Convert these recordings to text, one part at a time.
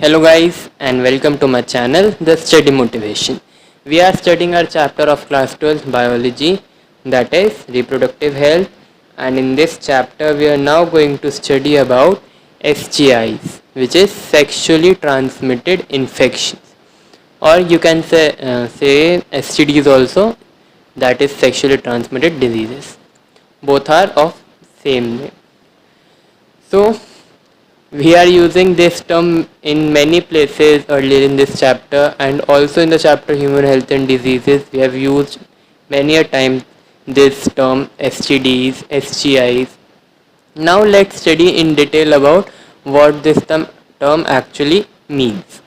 Hello guys and welcome to my channel The Study Motivation. We are studying our chapter of class 12 biology, that is reproductive health, and in this chapter we are now going to study about STIs, which is sexually transmitted infections, or you can say STDs also, that is sexually transmitted diseases. Both are of same name. So we are using this term in many places earlier in this chapter, and also in the chapter Human Health and Diseases we have used many a time this term STDs, STIs. Now let's study in detail about what this term actually means.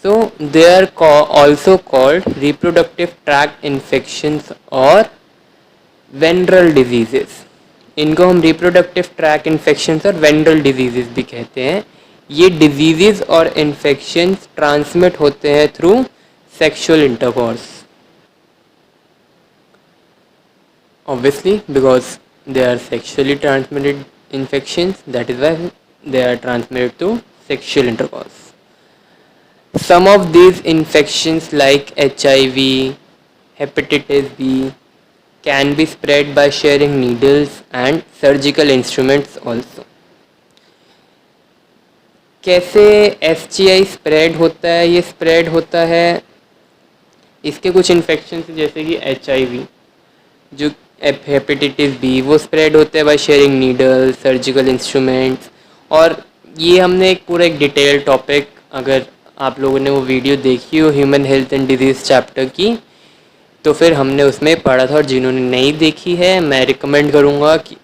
So they are also called reproductive tract infections or venereal diseases. इनको हम reproductive tract infections और venereal diseases भी कहते हैं. ये diseases और infections transmit होते हैं through sexual intercourse, obviously because they are sexually transmitted infections, that is why they are transmitted through sexual intercourse. Some of these infections like HIV, hepatitis B can be spread by sharing needles and surgical instruments also. कैसे STI spread होता है? ये spread होता है इसके कुछ infection जैसे कि HIV, जो हेपेटाइटिस बी, वो स्प्रेड होते हैं by sharing needle, surgical instruments. और ये हमने एक डिटेल टॉपिक, अगर आप लोगों ने वो वीडियो देखी हो human health and disease chapter की, तो फिर हमने उसमें पढ़ा था. और जिन्होंने नहीं देखी है, मैं रिकमेंड करूँगा कि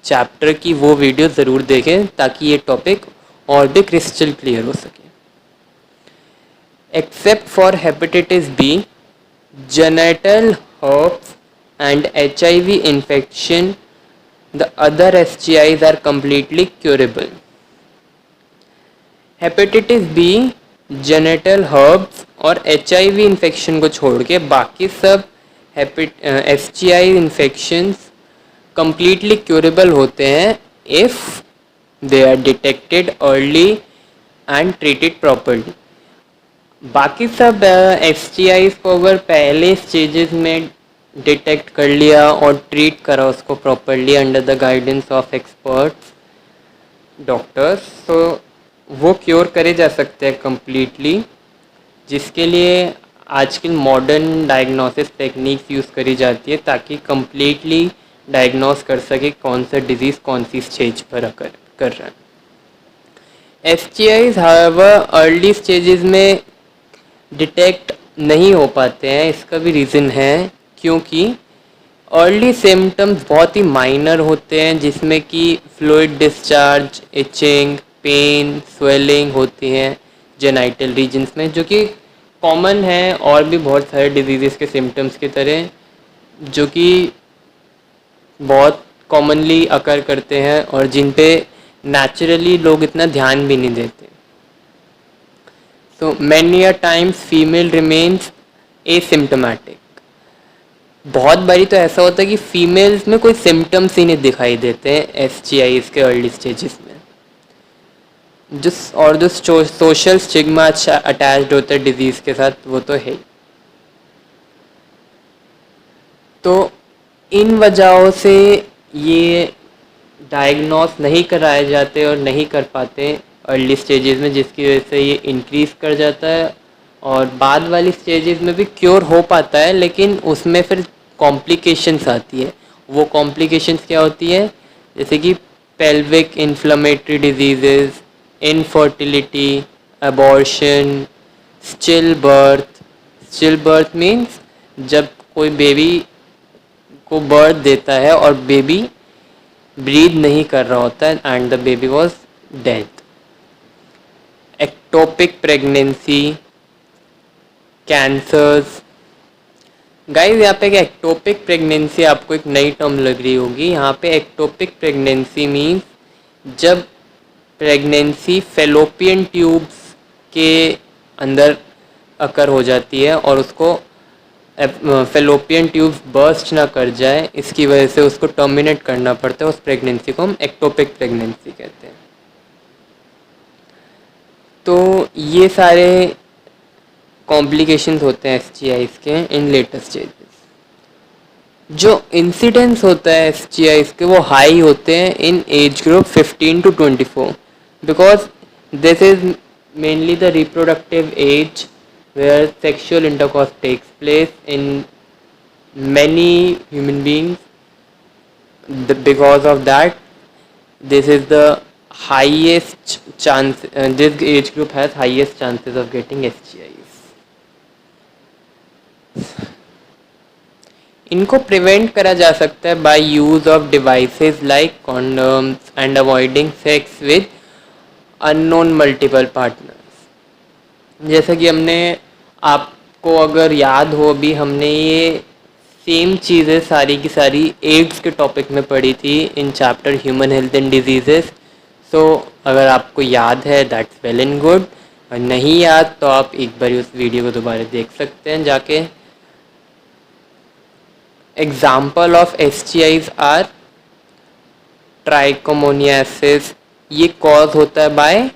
चैप्टर की वो वीडियो ज़रूर देखें ताकि ये टॉपिक और भी क्रिस्टल क्लियर हो सके. Except for hepatitis B, genital herpes and HIV infection, the other STIs are completely curable. Hepatitis B, genital herpes और HIV इन्फेक्शन को छोड़ के बाकी सब STI इन्फेक्शंस completely curable होते हैं if they are detected early and treated properly. बाकी सब STIs को अगर पहले स्टेजेस में डिटेक्ट कर लिया और ट्रीट करा उसको properly under the guidance of experts doctors, तो वो क्योर करे जा सकते हैं कम्प्लीटली, जिसके लिए आजकल मॉडर्न डायग्नोसिस टेक्निक्स यूज़ करी जाती है ताकि कम्प्लीटली डायग्नोस कर सके कौन सा डिजीज़ कौन सी स्टेज पर कर रहा है. STIs हाउएवर अर्ली स्टेजेस में डिटेक्ट नहीं हो पाते हैं. इसका भी रीज़न है क्योंकि अर्ली सिम्टम्स बहुत ही माइनर होते हैं, जिसमें कि fluid discharge, itching, pain, swelling होती हैं जेनाइटल रीजन्स में, जो कि कॉमन है और भी बहुत सारे डिजीज़ के सिम्टम्स की तरह, जो कि बहुत कॉमनली अकर करते हैं और जिन पे नेचुरली लोग इतना ध्यान भी नहीं देते. So many a times female remains asymptomatic. बहुत बारी तो ऐसा होता है कि फीमेल्स में कोई सिम्टम्स ही नहीं दिखाई देते हैं STIs के अर्ली स्टेजेस में. जो सोशल स्टिग्मा अटैच्ड होता है डिजीज़ के साथ, वो तो है ही. तो इन वजहों से ये डायग्नोस नहीं कराए जाते और नहीं कर पाते अर्ली स्टेजेस में, जिसकी वजह से ये इंक्रीज़ कर जाता है. और बाद वाली स्टेजेस में भी क्योर हो पाता है, लेकिन उसमें फिर कॉम्प्लिकेशंस आती है. वो कॉम्प्लिकेशंस क्या होती है? जैसे कि pelvic inflammatory diseases, infertility, abortion, still birth. Still birth means जब कोई बेबी को बर्थ देता है और बेबी ब्रीथ नहीं कर रहा होता है and the baby was dead. Ectopic pregnancy, cancers. Guys यहाँ पे एक्टोपिक प्रेगनेंसी आपको एक नई टर्म लग रही होगी. यहाँ पे एक्टोपिक प्रेगनेंसी मीन्स जब प्रेगनेंसी फेलोपियन ट्यूब्स के अंदर अकर हो जाती है और उसको फेलोपियन ट्यूब्स बर्स्ट ना कर जाए, इसकी वजह से उसको टर्मिनेट करना पड़ता है. उस प्रेगनेंसी को हम एक्टोपिक प्रेगनेंसी कहते हैं. तो ये सारे कॉम्प्लिकेशंस होते हैं S K in later stages. जो इंसिडेंस होता है एस के वो हाई होते हैं in age group 15 to 24 because this is mainly the reproductive age where sexual intercourse takes place in many human beings. Because of that, this is the highest chance, this age group has highest chances of getting STIs. इनको prevent करा जा सकता है by use of devices like condoms and avoiding sex with unknown multiple partners. जैसा कि हमने, आपको अगर याद हो, अभी हमने ये सेम चीज़ें सारी की सारी एड्स के टॉपिक में पढ़ी थी in chapter human health and diseases. So अगर आपको याद है दैट्स वेल एंड गुड, और नहीं याद तो आप एक बार उस वीडियो को दोबारा देख सकते हैं जाके। Example of STIs are trichomoniasis, ये कॉज होता है by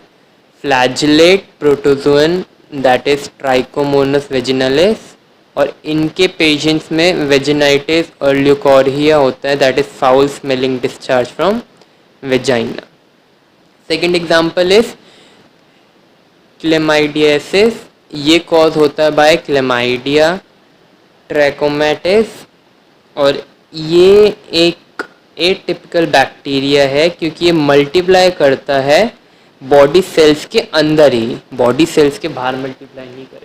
flagellate protozoan that is Trichomonas vaginalis, और इनके पेशेंट्स में वेजिनाइटिस और ल्यूकोरिया होता है that is foul smelling discharge from vagina. Second example is chlamydiasis, ये कॉज होता है बाय क्लेमाइडिया ट्रैकोमैटिस, और ये एक एटिपिकल बैक्टीरिया है क्योंकि ये मल्टीप्लाई करता है बॉडी सेल्स के अंदर ही, बॉडी सेल्स के बाहर मल्टीप्लाई नहीं करेगा,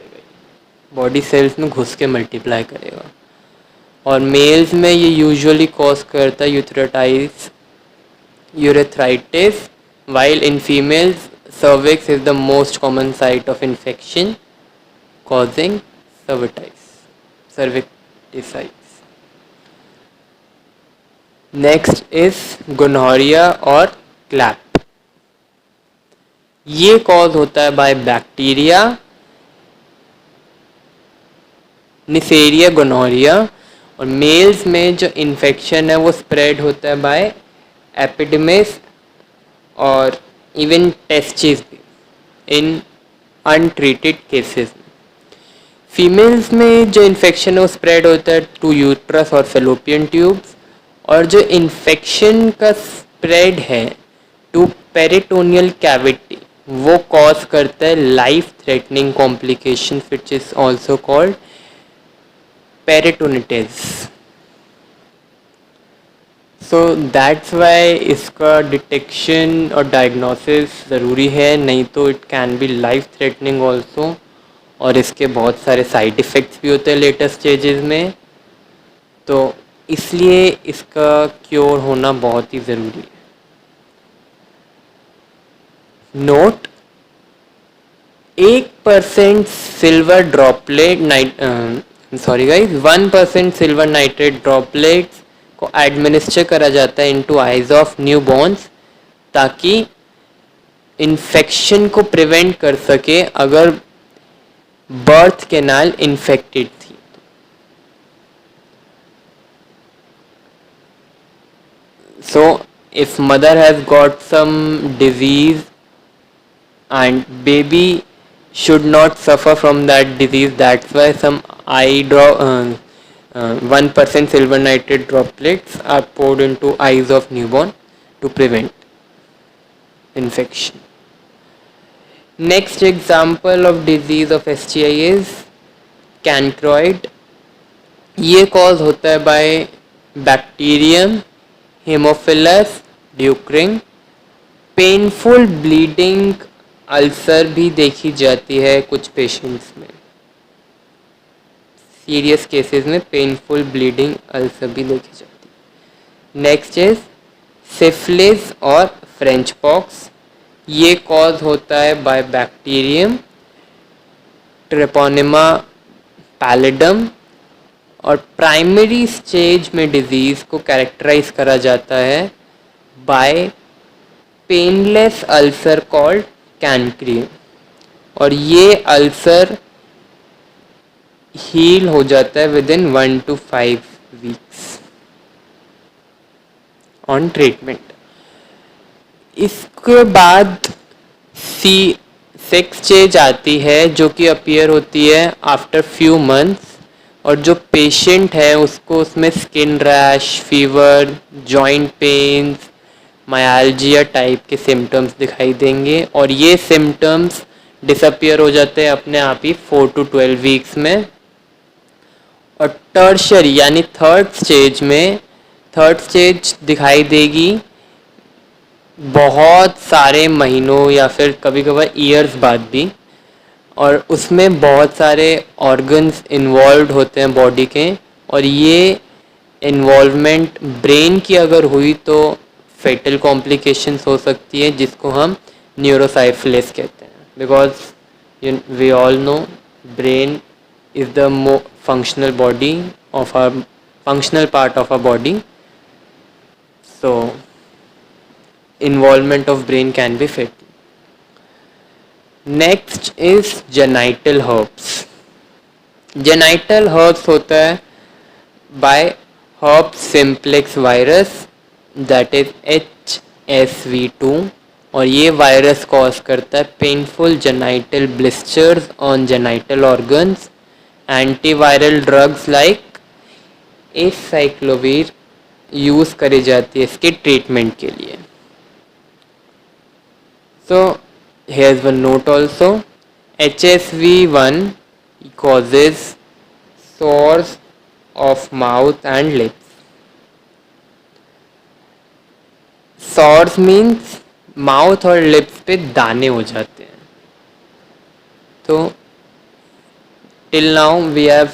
बॉडी सेल्स में घुस के मल्टीप्लाई करेगा। और मेल्स में ये यूजुअली कॉज करता है urethritis, while in females cervix is the most common site of infection causing cervicitis. Next is gonorrhea और क्लैप, ये कॉज होता है बाय बैक्टीरिया निसेरिया गोनोरिया, और मेल्स में जो इन्फेक्शन है वो स्प्रेड होता है बाय एपिडेमिस और इवन टेस्टिस भी इन अनट्रीटेड केसेस में। फीमेल्स में जो इन्फेक्शन है वो स्प्रेड होता है टू यूट्रस और फेलोपियन ट्यूब्स, और जो इन्फेक्शन का स्प्रेड है टू पेरिटोनियल कैविटी वो कॉज करता है life threatening complication which is also called peritonitis. So that's why इसका डिटेक्शन और डायग्नोसिस ज़रूरी है, नहीं तो it can be life threatening also, और इसके बहुत सारे साइड इफ़ेक्ट्स भी होते हैं लेटर स्टेजेस में, तो इसलिए इसका क्योर होना बहुत ही ज़रूरी है। Note, 1% silver droplet 1% silver nitrate droplets को एडमिनिस्टर करा जाता है into eyes of newborns ताकि इन्फेक्शन को प्रिवेंट कर सके अगर बर्थ कैनाल इन्फेक्टेड थी। So if mother has got some disease and baby should not suffer from that disease, that's why some eye drop 1% silver nitrate droplets are poured into eyes of newborn to prevent infection. Next example of disease of STI is cancroid, ये cause होता है by bacterium Haemophilus ducrei, painful bleeding ulcer भी देखी जाती है कुछ patients में, serious cases में पेनफुल ब्लीडिंग अल्सर भी देखी जाती है। नेक्स्ट इज सिफिलिस और फ्रेंच पॉक्स, ये कॉज होता है बाय बैक्टीरियम ट्रेपोनेमा पैलिडम, और प्राइमरी स्टेज में डिजीज़ को कैरेक्टराइज करा जाता है बाय पेनलेस अल्सर कॉल्ड कैनक्री, और ये अल्सर हील हो जाता है with in 1 to 5 weeks on treatment. इसके बाद सिक्स स्टेज आती है जो कि अपीयर होती है आफ्टर फ्यू मंथ्स, और जो पेशेंट है उसको उसमें skin rash, fever, joint pains, myalgia type के सिम्टम्स दिखाई देंगे, और ये सिम्टम्स डिसअपियर हो जाते हैं अपने आप ही 4 to 12 वीक्स में। और टर्शरी यानी थर्ड स्टेज में, थर्ड स्टेज दिखाई देगी बहुत सारे महीनों या फिर कभी कभार ईयर्स बाद भी, और उसमें बहुत सारे ऑर्गन्स इन्वॉल्व होते हैं बॉडी के, और ये इन्वॉल्वमेंट ब्रेन की अगर हुई तो फेटल कॉम्प्लिकेशंस हो सकती है, जिसको हम न्यूरोसाइफिलिस कहते हैं, because we all know brain is the functional body of our functional part of our body, so involvement of brain can be fatal. Next is genital herpes. Genital herpes होता है by herpes simplex virus, that is HSV2, और ये virus cause करता है painful genital blisters on genital organs. Antiviral drugs like acyclovir use करी जाती है इसके ट्रीटमेंट के लिए। So here's one note also. HSV1 causes sores of mouth and lips. Sores means mouth और लिप्स पे दाने हो जाते हैं। तो till now we have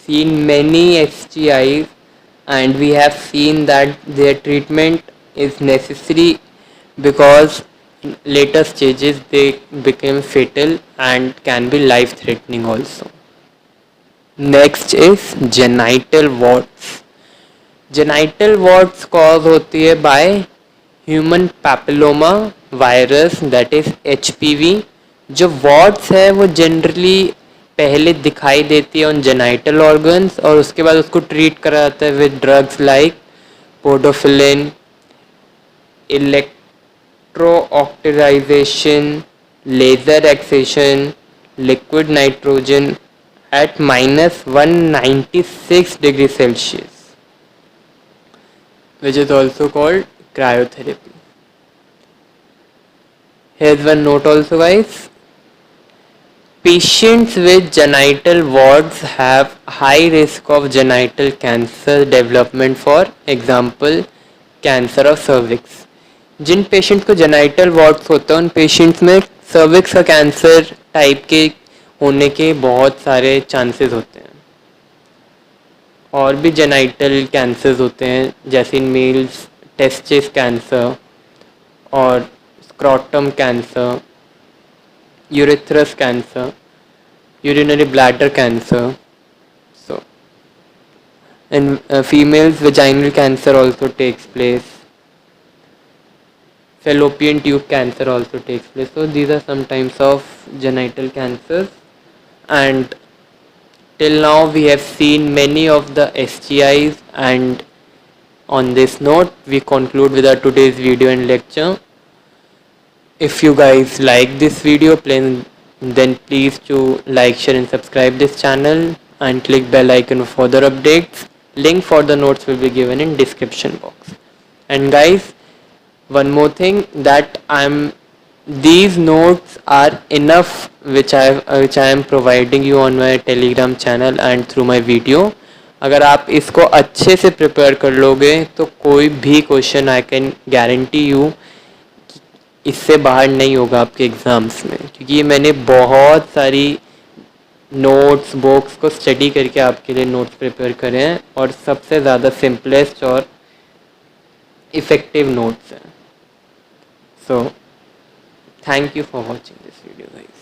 seen many STIs and we have seen that their treatment is necessary because in later stages they became fatal and can be life threatening also. Next is genital warts. Genital warts cause होती है by human papilloma virus, that is HPV। जो warts है वो generally पहले दिखाई देती है on genital organs, और उसके बाद उसको ट्रीट करा जाता है with drugs like podophyllin, electro-octarization, laser excision, liquid nitrogen at -196 degrees Celsius, which is also called cryotherapy. Here's one note also, guys. Patients with genital warts have high risk of genital cancer development, for example cancer of cervix। जिन patient को genital warts होता है उन patients में cervix का cancer type के होने के बहुत सारे चांसेस होते हैं। और भी जेनाइटल कैंसर्स होते हैं जैसे इन मेल्स टेस्टिस कैंसर और scrotum cancer, urethral cancer, urinary bladder cancer. So in females vaginal cancer also takes place, fallopian tube cancer also takes place. So these are some types of genital cancers, and till now we have seen many of the STIs, and on this note we conclude with our today's video and lecture. If you guys like this video, then please to like, share and subscribe this channel and click bell icon for further updates. Link for the notes will be given in description box. And guys, one more thing, that these notes are enough which I am providing you on my Telegram channel and through my video. अगर आप इसको अच्छे से prepare कर लोगे तो कोई भी question I can guarantee you इससे बाहर नहीं होगा आपके एग्ज़ाम्स में, क्योंकि ये मैंने बहुत सारी नोट्स बुक्स को स्टडी करके आपके लिए नोट्स प्रिपेयर करे हैं, और सबसे ज़्यादा सिंपलेस्ट और इफ़ेक्टिव नोट्स हैं। So thank you for watching this video, guys.